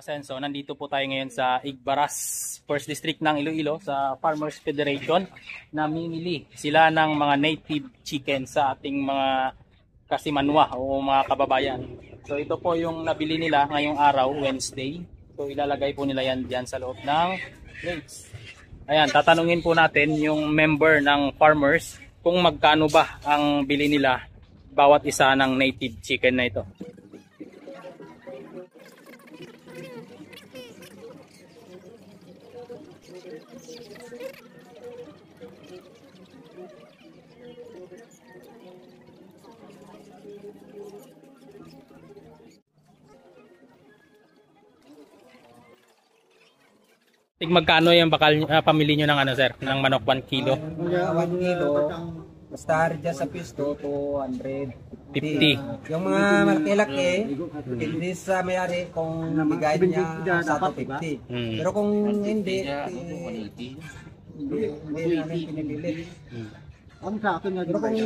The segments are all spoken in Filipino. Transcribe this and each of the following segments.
Asenso, nandito po tayo ngayon sa Igbaras, First District ng Iloilo sa Farmers Federation. Namimili sila ng mga native chicken sa ating mga kasimanwa o mga kababayan. So ito po yung nabili nila ngayong araw, Wednesday. So ilalagay po nila yan dyan sa loob ng crates. Ayan, tatanungin po natin yung member ng farmers kung magkano ba ang bili nila bawat isa ng native chicken na ito. Magkano yung bakal pamili nyo ng ano sir, ng manok 1 kilo? 1 kilo, basta dyan sa pisto, 250. Yung mga malaki-laki, hindi sa may-ari kung bigay niya sa 250. Pero kung hindi namin pinipilit. Pero kung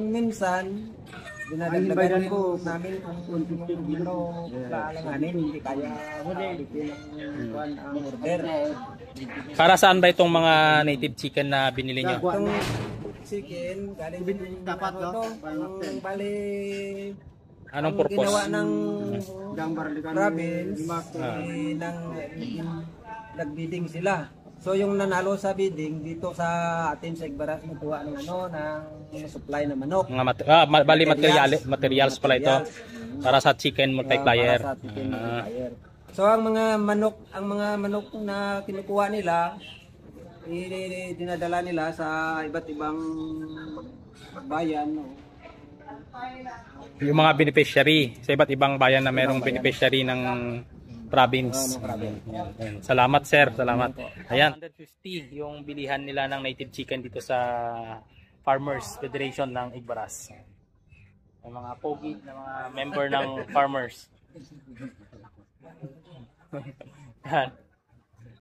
minsan, dinadagdagan ko namin kung kaalanganin, hindi kaya ang order. Para saan ba itong mga native chicken na binili nyo? Itong chicken, galing dapat bali anong purpose? Ginawa ng province, nag-bidding sila. So yung nanalo sa bidding dito sa atin sa Igbaras nagkuha ng supply ng manok. Bali materials pala ito para sa chicken multiplier. Para sa chicken multiplier. So ang mga manok na kinukuha nila dinadala nila sa iba't ibang bayan. Yung mga beneficiary sa iba't ibang bayan na merong beneficiary ng province. Salamat sir, salamat. Ayan, 150 yung bilihan nila ng native chicken dito sa Farmers Federation ng Igbaras. Yung mga pogi na mga member ng farmers.